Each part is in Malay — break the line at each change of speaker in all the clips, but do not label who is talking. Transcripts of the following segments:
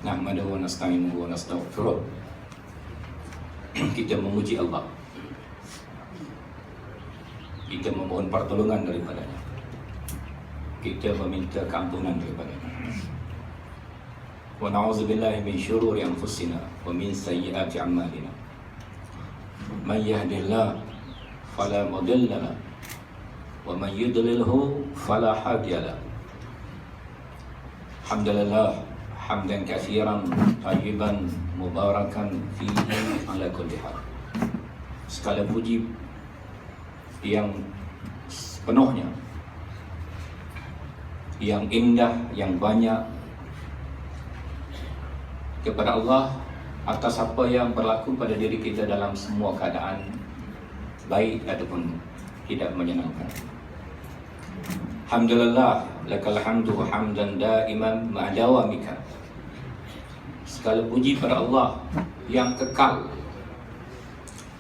Nahmaduhu wa nasta'inuhu wa nastaghfiruh. Kita memuji Allah, kita memohon pertolongan daripadanya, kita meminta keampunan daripadanya. Wa na'udzubillahi min syururi anfusina wa min sayyiati a'malina. Man yahdihillahu fala mudilla lahu wa man yudlilhu fala hadiya lahu. Alhamdulillah hamdan katsiran tayyiban mubarakan fihi ala kulli hal. Segala puji yang sepenuhnya, yang indah, yang banyak kepada Allah atas apa yang berlaku pada diri kita dalam semua keadaan, baik ataupun tidak menyenangkan. Alhamdulillah, lakal hamdu hamdan daiman ma'adawamika. Segala puji pada Allah yang kekal.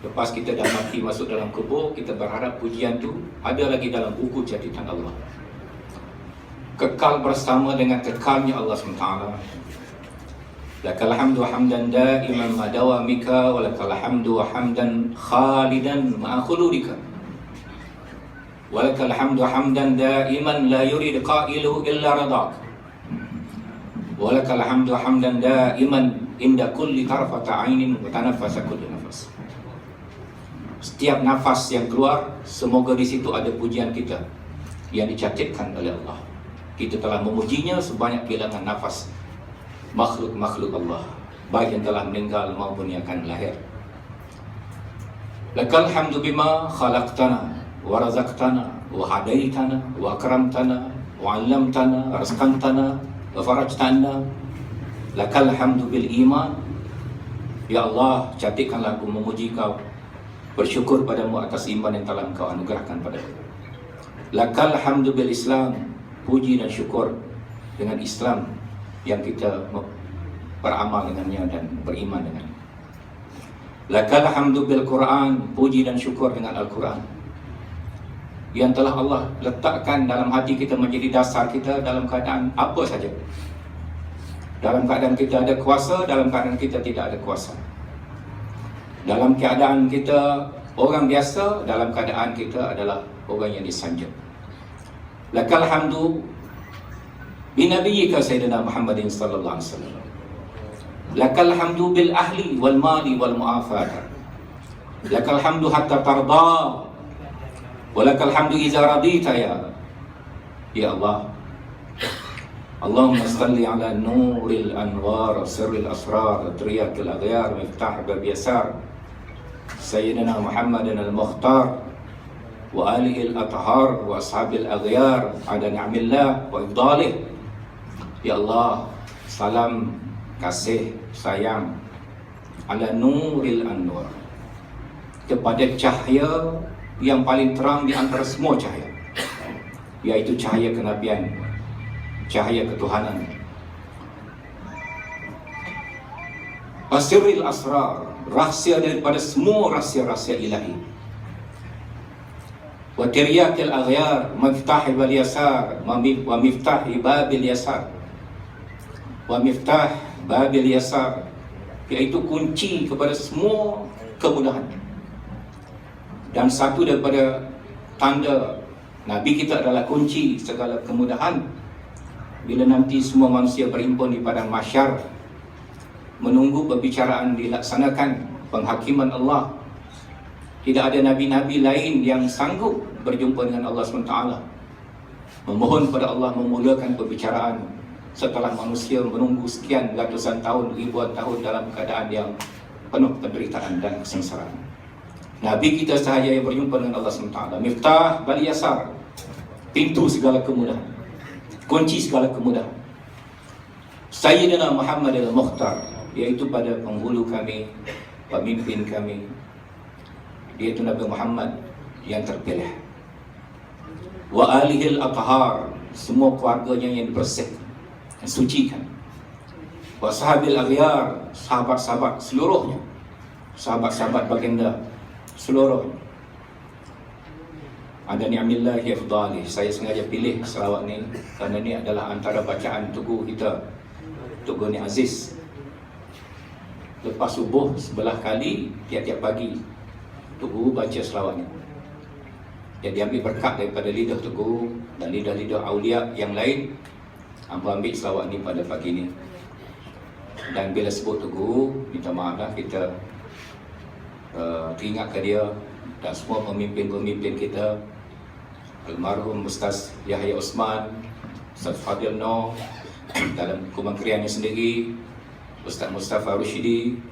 Lepas kita dah mati masuk dalam kubur, kita berharap pujian tu ada lagi dalam buku catatan Allah, kekal bersama dengan kekalnya Allah SWT. Lakal hamdu hamdan daiman ma'adawamika wa lakal hamdu hamdan khalidan ma'akhuludika. Walakal hamdu hamdan daiman la yurid qailuhu illa radak. Walakal hamdu hamdan daiman inda kulli tarfata ainin wa tanaffasa kullu nafas. Setiap nafas yang keluar, semoga di situ ada pujian kita yang dicatatkan oleh Allah. Kita telah memujinya sebanyak bilangan nafas makhluk-makhluk Allah, baik yang telah meninggal maupun yang akan lahir. Lakal hamdu bima khalaqtana wa razaqtana wa hadaitana wa akramtana wa 'allamtana wa rizqantana wa farajtana. Lakal hamdu bil iman. Ya Allah, catatkanlah aku memuji kau, bersyukur padamu atas iman yang telah engkau anugerahkan padaku. Lakal hamdu bil Islam. Puji dan syukur dengan Islam yang kita beramal dengannya dan beriman dengannya. Lakal hamdu bil Quran. Puji dan syukur dengan Al-Quran yang telah Allah letakkan dalam hati kita menjadi dasar kita dalam keadaan apa saja. Dalam keadaan kita ada kuasa, dalam keadaan kita tidak ada kuasa. Dalam keadaan kita orang biasa, dalam keadaan kita adalah orang yang disanjung. Lakal hamdu binabiyyika sayyidina Muhammadin sallallahu alaihi wasallam. Lakal hamdu bil ahli wal mali wal mu'afat. Lakal hamdu hatta tarda. Walakal hamdu iza radita ya Allah. Allahumma salli ala nuril anwar sirril asrar triyakil aghyar miftah bab yasar Sayyidina Muhammadin al-Mukhtar wa alihi al-athhar wa ashabil aghyar ada ni'amillah wa ifdalih. Ya Allah, salam kasih sayang ala nuril anwar, kepada cahaya yang paling terang di antara semua cahaya, yaitu cahaya kenabian, cahaya ketuhanan. Asiril asrar, rahsia daripada semua rahsia-rahsia ilahi. Wa tiryakil aghyar, miftah wal yasar, wa miftah babil yasar. Wa miftah babil yasar, yaitu kunci kepada semua kemudahan. Dan satu daripada tanda Nabi kita adalah kunci segala kemudahan. Bila nanti semua manusia berhimpun di padang mahsyar menunggu perbicaraan dilaksanakan penghakiman Allah, tidak ada nabi-nabi lain yang sanggup berjumpa dengan Allah SWT, memohon pada Allah memulakan perbicaraan setelah manusia menunggu sekian ratusan tahun, ribuan tahun dalam keadaan yang penuh penderitaan dan kesengsaraan. Nabi kita sahaja yang berjumpa dengan Allah SWT. Miftah bal yasar, pintu segala kemudahan, kunci segala kemudahan. Sayyidina Muhammad al-Mukhtar, yaitu pada penghulu kami, pemimpin kami, yaitu Nabi Muhammad yang terpilih. Wa alihi al-athhar, semua keluarganya yang dibersihkan, yang sucikan. Wa sahabil aghyar, sahabat-sahabat seluruhnya, sahabat-sahabat baginda seluruhnya. Ada ni'amillah ifdalih. Saya sengaja pilih selawat ni kerana ni adalah antara bacaan tugu kita Tok Goni Aziz. Lepas subuh sebelah kali tiap-tiap pagi Tok Guru baca selawat ni. Dia ambil berkat daripada lidah Tok Guru dan lidah-lidah awliya yang lain. Hamba ambil selawat ni pada pagi ni. Dan bila sebut Tok Guru, minta maaf lah kita teringatkan dia dan semua pemimpin-pemimpin kita, almarhum Ustaz Yahya Osman, Ustaz Fadil Noor dalam kementeriannya sendiri, Ustaz Mustafa Rushidi,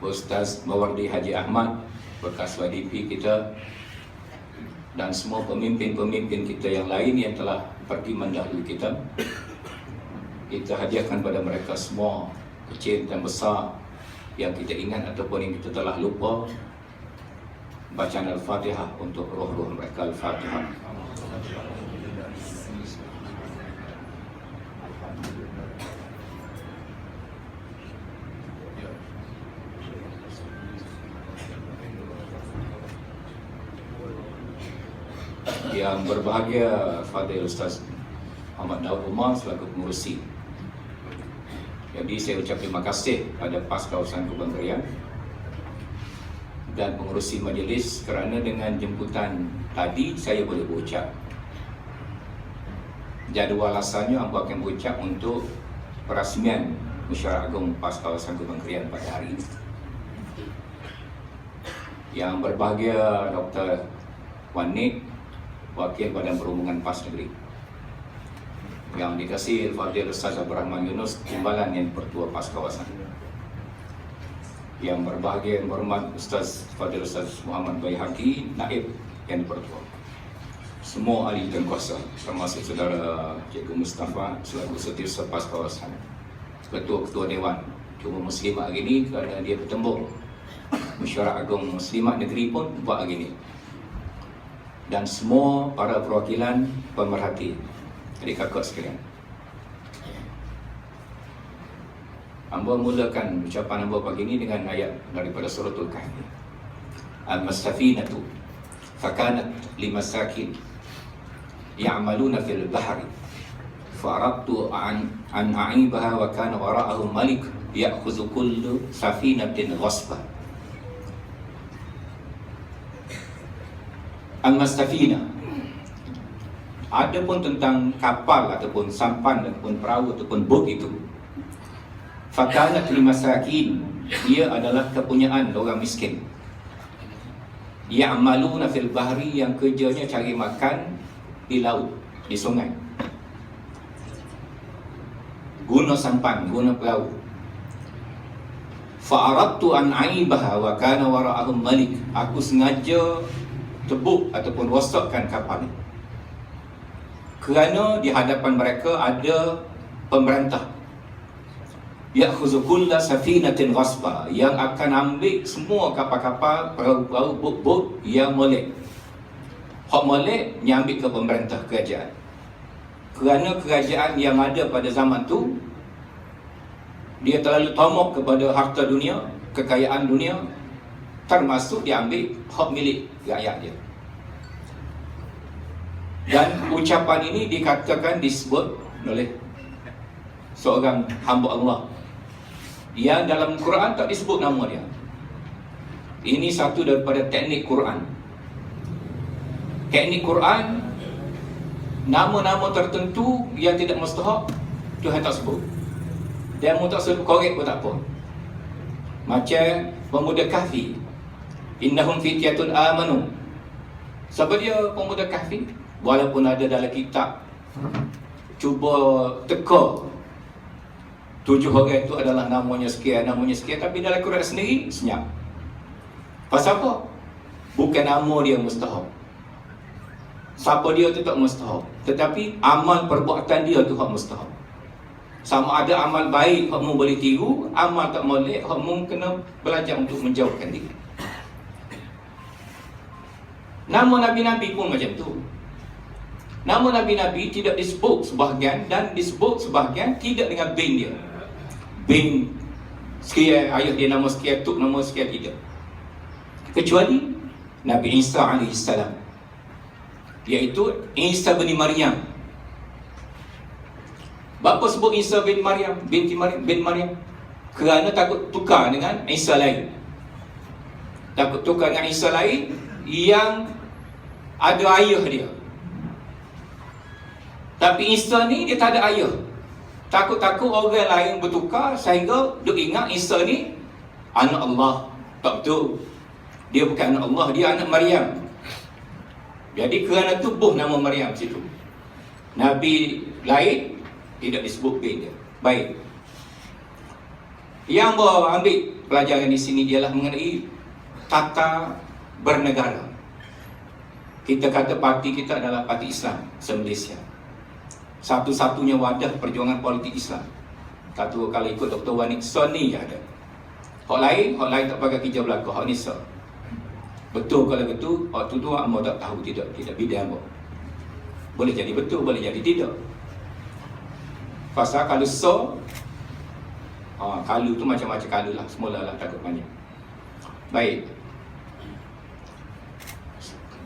Ustaz Mawardi Haji Ahmad bekas YDP kita, dan semua pemimpin-pemimpin kita yang lain yang telah pergi mendahului kita. Kita hadiahkan pada mereka semua, kecil dan besar, yang kita ingat ataupun yang kita telah lupa, bacaan Al-Fatihah untuk roh-roh mereka. Al-Fatihah. Yang berbahagia Fadil Ustaz Ahmad Daud Umar selaku pengurusi. Jadi saya ucap terima kasih pada PAS Kawasan Kementerian dan pengurusi majlis kerana dengan jemputan tadi saya boleh berucap. Jadual asalnya hangpa akan berucap untuk perasmian Mesyuarat Agung PAS Kawasan Kementerian pada hari ini. Yang berbahagia Dr. Wan Nik, Wakil Badan Perhubungan PAS Negeri. Yang dikasihi Fadil Ustaz Abdul Rahman Yunus, Timbalan yang Pertua PAS Kawasan. Yang berbahagia yang berhormat Ustaz Fadil Ustaz Muhammad Baihaqi, Naib yang Pertua. Semua ahli dan kuasa, termasuk saudara Cikgu Mustafa selaku Setiausaha PAS Kawasan, Ketua-Ketua Dewan Cuma Muslimat hari ini kerana dia bertembung. Mesyuarat Agung Muslimat Negeri pun buat hari ini. Dan semua para perwakilan pemerhati, adik-kakak sekalian. Hamba mulakan ucapan hamba pagi ini dengan ayat daripada Suratul Kahfi. Al-Mastafinatu fakanat limasakin ya'maluna fil bahri fa'aradtu an a'ibaha wa kana wara'ahum malik ya'khudhu kullu safinatin ghasba. Al-Mastafina, ada pun tentang kapal ataupun sampan ataupun perahu ataupun bot itu. Fakanat limasakin, ia adalah kepunyaan orang miskin. Ya'maluna fil bahri, yang kerjanya cari makan di laut, di sungai. Guna sampan, guna perahu. Fa'aradtu an aibaha wa kana wara'ahum malik, aku sengaja tebuk ataupun rosakkan kapal ini kerana di hadapan mereka ada pemerintah ya'khudhu kulla safinatin ghasba, yang akan ambil semua kapal-kapal, perahu-perahu, bot-bot yang molek. Hak molek yang ambil ke pemerintah kerajaan, kerana kerajaan yang ada pada zaman tu dia terlalu tamak kepada harta dunia, kekayaan dunia, termasuk diambil hak milik rakyat dia. Dan ucapan ini dikatakan, disebut oleh seorang hamba Allah yang dalam Quran tak disebut nama dia. Ini satu daripada teknik Quran. Teknik Quran, nama-nama tertentu yang tidak mustahak Tuhan tak sebut. Dan mu tak sebut korek pun tak apa. Macam pemuda Kahfi, innahum fityatun amanu. Siapa dia pemuda Kahfi? Walaupun ada dalam kitab cuba teka 7 orang itu adalah namanya sekian, tapi dalam Quran sendiri senyap. Pasal apa? Bukan nama dia mustahak, siapa dia tu tak mustahak, tetapi amal perbuatan dia tu hak mustahak. Sama ada amal baik hak mu boleh tiru, amal tak molek hak mu kena belajar untuk menjauhkan diri. Nama Nabi-Nabi pun macam tu. Nama Nabi-Nabi tidak disebut sebahagian dan disebut sebahagian tidak dengan bin dia. Bin sekian, ayah dia nama sekian, tuk nama sekian, tidak. Kecuali Nabi Isa AS, iaitu Isa bin Maryam. Bapa sebut Isa bin Maryam, binti Maryam, bin Maryam? Kerana takut tukar dengan Isa lain. Takut tukar dengan Isa lain yang ada ayah dia. Tapi Isa ni dia tak ada ayah. Takut-takut orang lain bertukar sehingga duk ingat Isa ni anak Allah. Tak betul. Dia bukan anak Allah, dia anak Maryam. Jadi kerana tu buh nama Maryam situ. Nabi lain tidak disebut bin dia. Baik. Yang bawa ambil pelajaran di sini ialah mengenai tata bernegara. Kita kata parti kita adalah Parti Islam se-Malaysia. Satu-satunya wadah perjuangan politik Islam. Kata kalau ikut Dr. Wan Nixon ni je ada. Hak lain tak pakai kerja belakang. Hak ni sah. Betul kalau betul, hak tu amu tak tahu tidak bidang amu. Boleh jadi betul, boleh jadi tidak. Pasal kalau sah, kalau tu macam-macam kalau lah, semula lah takut banyak. Baik.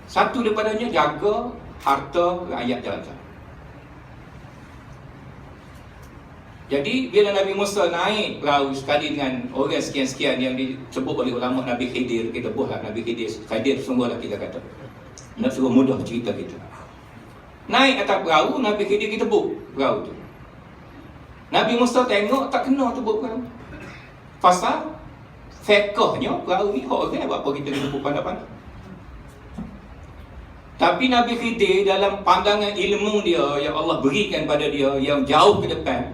Satu daripadanya jaga harta rakyat jelata. Jadi bila Nabi Musa naik perahu sekali dengan orang sekian-sekian yang disebut oleh ulama Nabi Khidir, kita buatlah Nabi Khidir sungguhlah kita kata. Nak suruh mudah cerita kita. Naik atas perahu, Nabi Khidir kita tebuk perahu tu. Nabi Musa tengok tak kena tebuk perahu. Pasal fiqhnya perahu ni hak orang buat apa kita tebuk pandai-pandai. Tapi Nabi Khidir dalam pandangan ilmu dia yang Allah berikan pada dia yang jauh ke depan,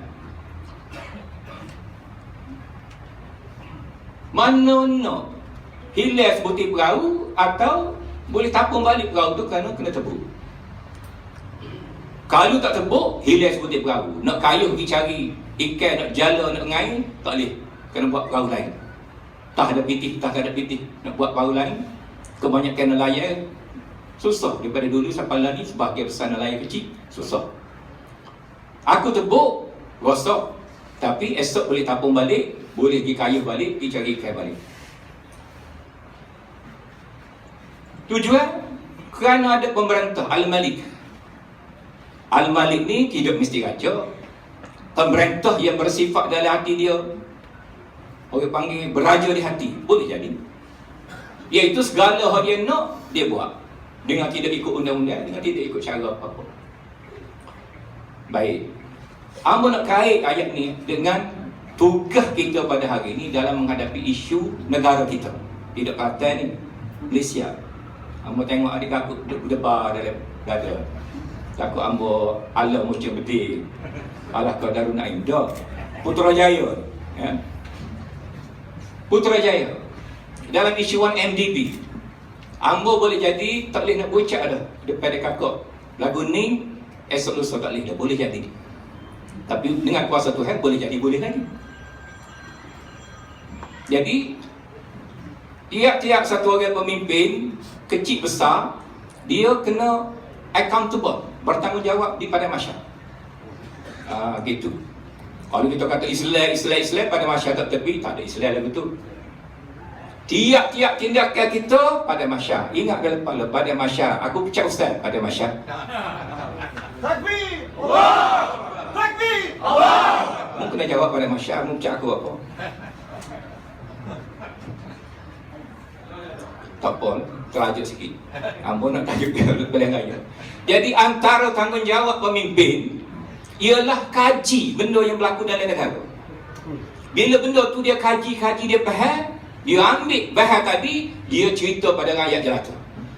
mana nak hilang sebutir perahu atau boleh tapung balik perahu tu kerana kena tebuk. Kalau tak tebuk, hilang sebutir perahu. Nak kayuh pergi cari ikan, nak jala, nak ngair, tak boleh. Kena buat perahu lain. Tak ada pitih. Nak buat perahu lain, kebanyakan nelayan susah. Daripada dulu sampai lah ni, sebahagian besar nelayan kecil, susah. Aku tebuk, rosak. Tapi esok boleh tapung balik, boleh pergi kayuh balik, pergi cari ikan balik. Tujuan kerana ada pemerintah Al-Malik. Al-Malik ni tidak mesti raja. Pemerintah yang bersifat dalam hati dia, orang panggil beraja di hati, boleh jadi. Iaitu segala hal dia nak, dia buat. Dengan tidak ikut undang-undang, dengan tidak ikut cara apa-apa. Baik. Ambo nak kait ayat ni dengan tugas kita pada hari ini dalam menghadapi isu negara kita. Tidak kata ni Malaysia. Ambo tengok adik aku duduk depan dalam dada. Takut ambo ala macam betul. Alah kau Darul Naim dah. Putrajaya. Ya. Putrajaya. Dalam isu 1MDB. Ambo boleh jadi tak boleh nak bocak dah depan dia kakak. Lagu ni esok lusa tak boleh dah. Boleh jadi. Tapi dengan kuasa Tuhan boleh jadi boleh lagi. Jadi tiap-tiap satu orang pemimpin kecil besar, dia kena accountable, bertanggungjawab di pada masyarakat. Gitu. Kalau kita kata Islam pada masyarakat tepi, tak ada Islam lah betul. Tiap-tiap tindakan kita pada masyarakat. Ingat kepala pada masyarakat. Aku pecah ustaz pada masyarakat.
Takbir! Allah! Takbir! Allah!
Mu kena jawab pada masyarakat, mu pecah aku apa? Tak pun, terajuk sikit. Ampun nak tajuk dia boleh raya. Jadi antara tanggungjawab pemimpin ialah kaji benda yang berlaku dalam negara. Bila benda tu dia kaji, dia faham, dia ambil bahan tadi, dia cerita pada rakyat jelata.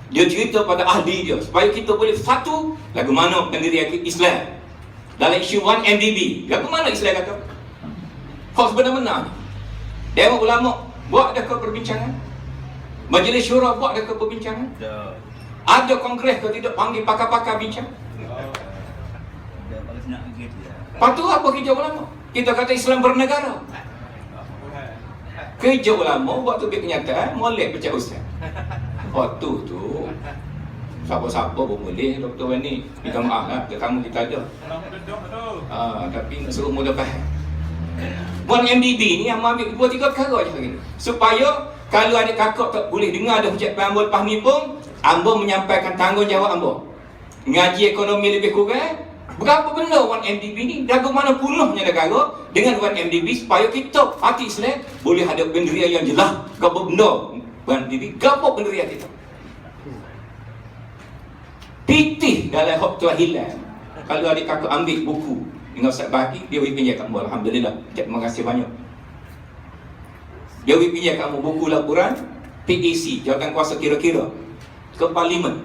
Dia cerita pada ahli dia supaya kita boleh satu lagu mana pendirian Islam. Dalam isu 1MDB, lagu mana Islam kata? Hak sebenar-benar. Dewan ulama buat adakah perbincangan? Majlis syura buat adakah perbincangan? Ada kongres ke tidak panggil pakar-pakar bincang? Lepas tu apa kerja ulama? Kita kata Islam bernegara. Kerja ulama buat tu biar kenyataan, molek pecah ustaz. Waktu tu siapa-siapa pun boleh Dr. Wan ni. Minta maaf lah, tetamu kita ada. Tapi nak suruh mudah faham. 1MDB ni yang ambil 2-3 perkara je hari ni. Supaya kalau adik kakak tak boleh dengar dah ucapan Ambo lepas ni pun, Ambo menyampaikan tanggungjawab Ambo. Ngaji ekonomi lebih kurang, Berapa benda 1MDB ni? Dagu mana punahnya negara dengan 1MDB supaya kita hati Islam boleh ada pendirian yang jelas. Berapa benda 1MDB? Berapa pendirian kita? Pitih dalam hak tuan hilang. Kalau adik kakak ambil buku dengan Ustaz Baki, dia boleh pinjam kamu. Alhamdulillah. Terima kasih banyak. Dia boleh pinjam kamu buku laporan PAC, Jawatan Kuasa Kira-Kira ke Parlimen.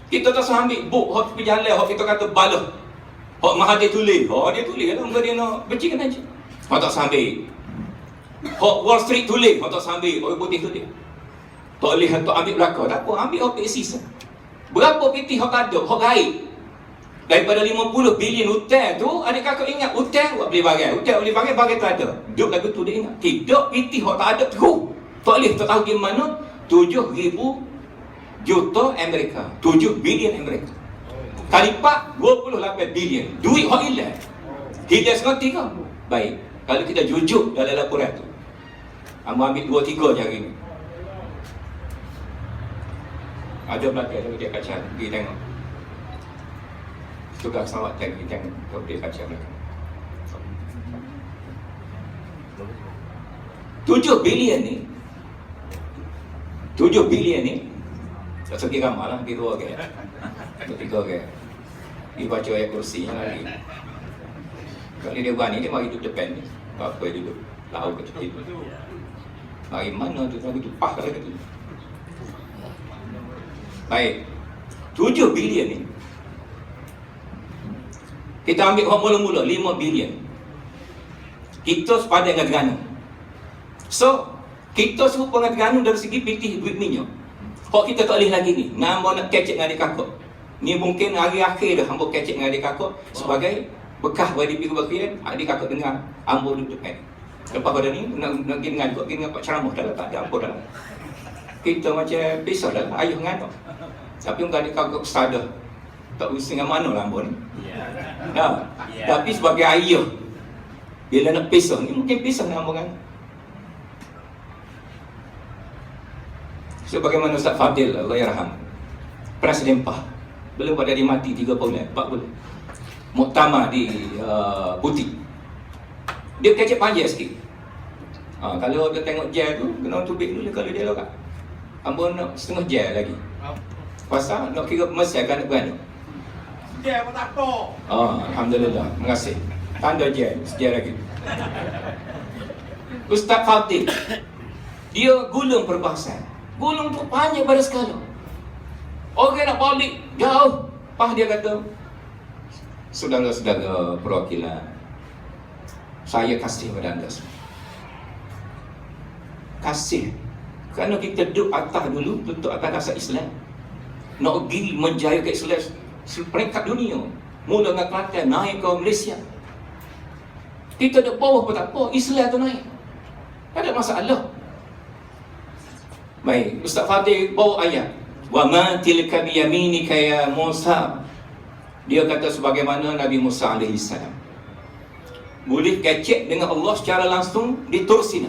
Kita tak usah ambil buku hak berjalan, hak kita kata balah. Hak Mahathir tulis, dia tulis lah, muka dia nak becikan aja. Hak tak usah ambil. Hak Wall Street tulis, hak tak usah ambil. Orang putih tulis. Tak boleh tak ambil belakang. Tak apa, ambil hak PAC sah. Berapa PT hak ada, hak gaib. Daripada 50 bilion hutang tu, adik kakak ingat hutang buat beli barang. Hutang beli barang, barang tak ada. Duk lagu tu dia ingat. Tidak, PT hak tak ada tu. Tak boleh tak tahu gimana 7,000 juta Amerika. 7 bilion Amerika. Kali 4, 28 bilion. Duit hak hilang. Hilang sengerti ke? Baik. Kalau kita jujur dalam laporan tu, ambil 2-3 je hari ni. Ada belakang dia kaca, pergi tengok. Tukar selawatan pergi tengok dia kaca belakang. 7 bilion ni 7 bilion ni tak segi ramah lah, dia 2 orang 3 orang dia baca ayat kursi lagi. Kalau dia berani, dia mari duduk depan ni. Apa dia duduk lau ke tepi tu. Mari mana tu, lagu tu pah lagi tu. Baik, 7 bilion ni kita ambil orang mula-mula 5 bilion. Kita sepadan dengan Terengganu. So, kita serupa dengan Terengganu dari segi pitih duit minyak. Hak kita tak boleh lagi ni. Nama nak kecek dengan adik kakak. Ni mungkin hari akhir dah hamba kecek dengan adik kakak sebagai bekas YDP kebakian. Adik kakak dengar hamba duduk kan. Lepas pada ni nak pergi dengan juga, pergi dengan Pak Ceramah dah, tak ada apa dah. Kita macam pisah dah, ayah dengan anak. Tapi untuk adik kakak sadar tak usah dengan mana lah hamba ni. Dah. Tapi sebagai ayah, bila nak pisah ni mungkin pisah dengan hamba kan. Sebagaimana Ustaz Fadil, Allah yarham, Presiden PAH, belum pada dia mati 3 bulan, 4 bulan. Muktamar di Putih. Dia kecek panjang sikit. Kalau dia tengok jam tu, kena tubik dulu kalau dia lorak. Hamba nak setengah jam lagi. Pasal nak kira Mesir kan nak berani.
Jam pun tak apa.
Alhamdulillah, terima kasih. Tanda jam, sejam lagi. Ustaz Fadil, dia gulung perbahasan. Gulung tu panjang pada skala. Orang nak balik jauh. Pah dia kata, saudara-saudara perwakilan, saya kasih pada anda semua. Kasih. Kerana kita duduk atas dulu, duduk atas dasar Islam. Nak pergi menjaya ke Islam peringkat dunia. Mula dengan Kelantan, naik ke Malaysia. Kita duduk bawah pun tak apa, Islam tu naik. Tak ada masalah. Baik, Ustaz Fadil bawa ayat. Wa ma tilka biyaminika ya Musa. Dia kata sebagaimana Nabi Musa alaihi salam boleh kecek dengan Allah secara langsung di Tur Sina.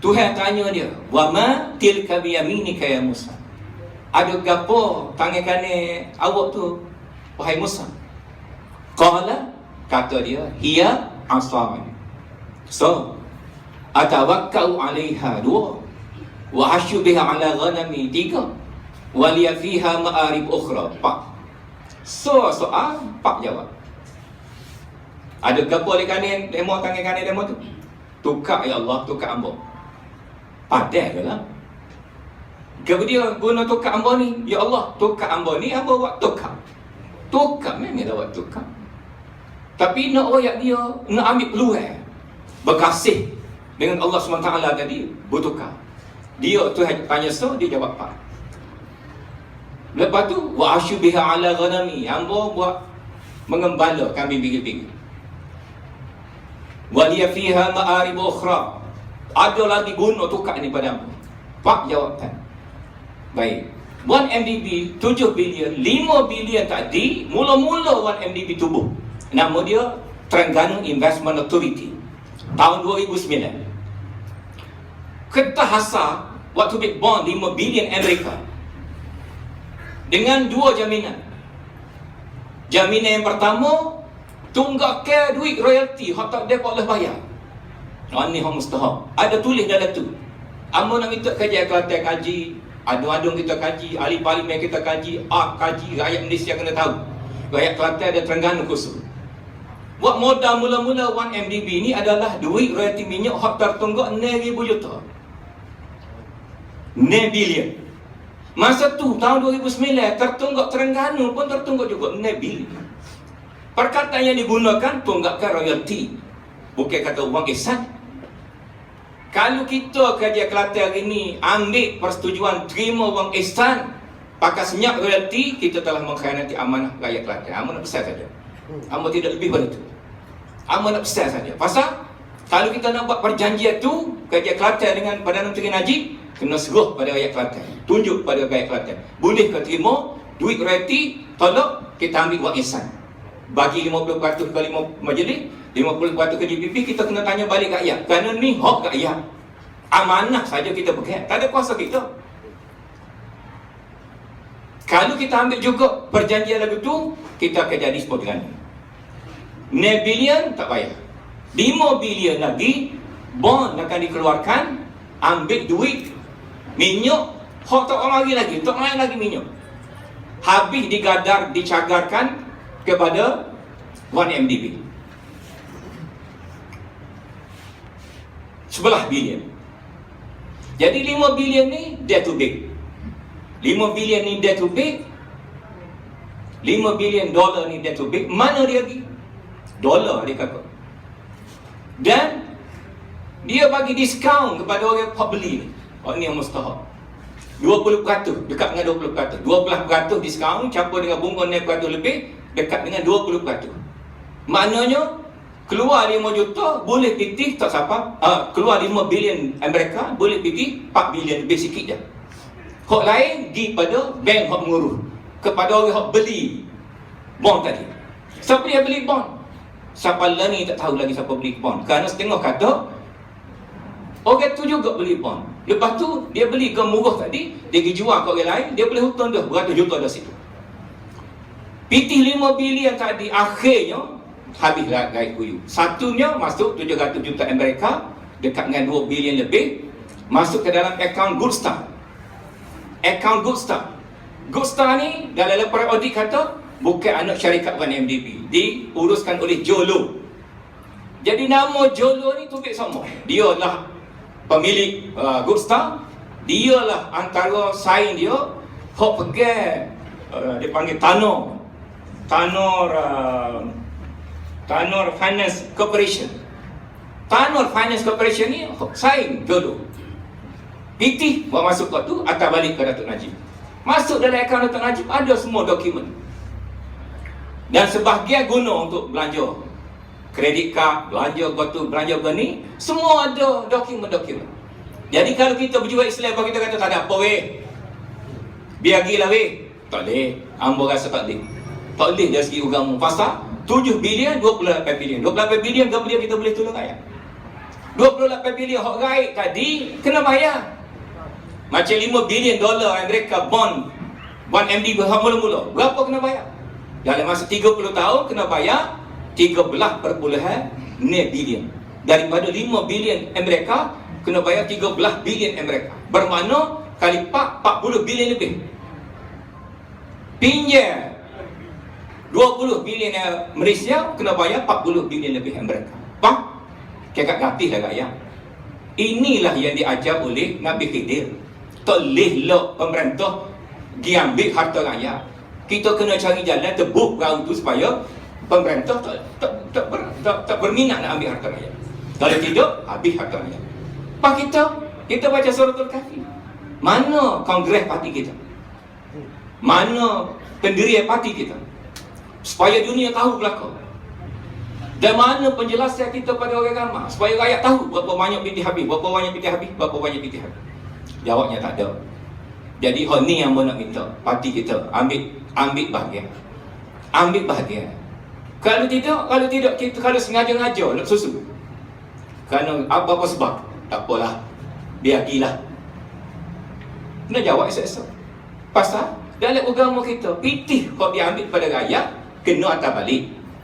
Tuhan tanya dia, wa ma tilka biyaminika ya Musa. Ada gapo tangan kanan awak tu wahai Musa? Qala, kata dia, hiya asani. So, atawakkau 'alaiha 2 wa hasyu biha 'ala ghanami 3 wa liya fiha ma'arib ukhra 4. So, soal 4 jawab. Ada gapo di kanan demo, tangan kanan demo tu? Tukar ya Allah, tukar hamba. Padah je lah. Kemudian guna tukar hamba ni, ya Allah, tukar hamba ni, hamba buat tukar. Tukar, memang dah buat tukar. Tapi nak royak dia, nak ambil peluang berkasih dengan Allah SWT tadi, bertukar. Dia tu tanya so, dia jawab 4. Lepas tu, wa asyu biha 'ala ghanami, hamba buat mengembala kambing bigi-bigi. Wa liya fiha ma'arib ukhra, ada lagi guna tukar ni pada hamba. 4 jawapan. Baik. 1MDB 7 bilion, 5 bilion tadi mula-mula 1MDB tubuh. Nama dia Terengganu Investment Authority. Tahun 2009. Ketah hasar waktu big bond 5 bilion Amerika. Dengan 2 jaminan. Jaminan yang pertama, tunggak ke duit royalty hak tak dia boleh bayar. Ni hak mustahak. Ada tulis dalam tu. Amo nak minta kaji Kelantan kaji, adun-adun kita kaji, ahli parlimen kita kaji, kaji, rakyat Malaysia kena tahu. Rakyat Kelantan ada Terengganu khusus. Buat modal mula-mula 1MDB ni adalah duit royalty minyak hak tertunggak 9,000 juta. 9 bilion. Masa tu tahun 2009 tertunggak Terengganu pun tertunggak juga 9 bilion. Perkataan yang digunakan tunggakan royalty, bukan kata wang ihsan. Kalau kita kerja Kelantan hari ni ambil persetujuan terima wang ihsan, pakai senyap royalty, kita telah mengkhianati amanah rakyat Kelantan. Amu nak pesan saja. Amu tidak lebih pada itu. Amu nak pesan saja. Pasal kalau kita nak buat perjanjian tu kerja Kelantan dengan Perdana Menteri Najib, kena seruh pada rakyat Kelantan. Tunjuk pada rakyat Kelantan. Boleh ke terima duit royalty, tolong kita ambil wang ihsan. Bagi 50% ke 5 majlis, 50% ke DPP, kita kena tanya balik rakyat. Kerana ni hak rakyat. Amanah saja kita pegang. Tak ada kuasa kita. Kalau kita ambil juga perjanjian lagu tu, kita akan jadi seperti ni. 9 bilion tak payah. 5 bilion lagi, bond akan dikeluarkan, ambil duit, minyak, hak tak lagi, tak main lagi minyak. Habis digadar, dicagarkan kepada 1MDB 11 bilion. Jadi 5 bilion ni dia too big. 5 bilion ni dia too big. 5 bilion dolar ni dia too big. Mana dia pergi? Dolar dia kata. Dan dia bagi diskaun kepada orang yang beli ni. Ni yang mustahak. 20%, dekat dengan 20%. 12% diskaun campur dengan bunga 9% lebih, dekat dengan 20%. Maknanya keluar 5 juta boleh pitih tak siapa. Keluar 5 bilion Amerika boleh pitih 4 bilion lebih sikit je. Hak lain di pada bank hak menguruh kepada orang hak beli bond tadi. Siapa dia beli bond? Siapa lah ni tak tahu lagi siapa beli bond. Kerana setengah kata orang tu juga beli bond. Lepas tu dia beli ke murah tadi, dia pergi jual ke orang lain, dia boleh hutang dah beratus juta dah situ. Pitih 5 bilion tadi, akhirnya habislah gait kuyu. Satunya masuk 700 juta Amerika, dekat dengan 2 bilion lebih, masuk ke dalam akaun Good Start. Akaun Good Start. Good Start ni dalam laporan audit kata bukan anak syarikat 1MDB, diuruskan oleh Jolo. Jadi nama Jolo ni tubik sama. Dia lah pemilik Good Start. Dia lah antara saing dia hak pegang dia panggil Tanor Finance Corporation. Tanor Finance Corporation ni saing Jolo. Pitih buat masuk kat tu, atas balik ke Datuk Najib. Masuk dalam akaun Datuk Najib ada semua dokumen. Dan sebahagian guna untuk belanja kredit kad, belanja gotu, belanja gani, semua ada dokumen-dokumen. Jadi kalau kita berjual Islam, kita kata tak ada apa weh, biar gilah weh, tak boleh. Ambo rasa tak boleh. Tak boleh dari segi agama. Pasal 7 bilion, 28 bilion. 28 bilion kemudian kita boleh tolong rakyat. 28 bilion hak rakyat tadi kena bayar. Macam 5 bilion dolar Amerika bond 1MDB hak mula-mula. Berapa kena bayar? Dalam masa 30 tahun kena bayar 13.9 bilion. Daripada 5 bilion Amerika kena bayar 13 bilion Amerika. Bermakna kali 40 bilion lebih. Pinjam 20 bilion Malaysia kena bayar 40 bilion lebih Amerika. Pak, cakap gratis lah rakyat. Inilah yang diajar oleh Nabi Khidir. Tak boleh lah pemerintah pergi ambil harta rakyat. Kita kena cari jalan tebuk perahu tu supaya pemerintah tak berminat nak ambil harta rakyat. Kalau tidak, habis harta rakyat. Pak kita baca suratul Kahfi. Mana kongres parti kita? Mana pendirian parti kita? Supaya dunia tahu belakang. Dan mana penjelasan kita pada orang ramai supaya rakyat tahu berapa banyak pitih habis, berapa banyak pitih habis, berapa banyak pitih habis. Jawabnya tak ada. Jadi hal ni yang nak minta parti kita ambil bahagian. Ambil bahagian. Kalau tidak kita kalau sengaja-ngaja nak susu. Kerana apa-apa sebab, tak apalah. Biar gilah. Kena jawab esok-esok. Pasal dalam agama kita, pitih kau diambil pada rakyat, kena atas balik.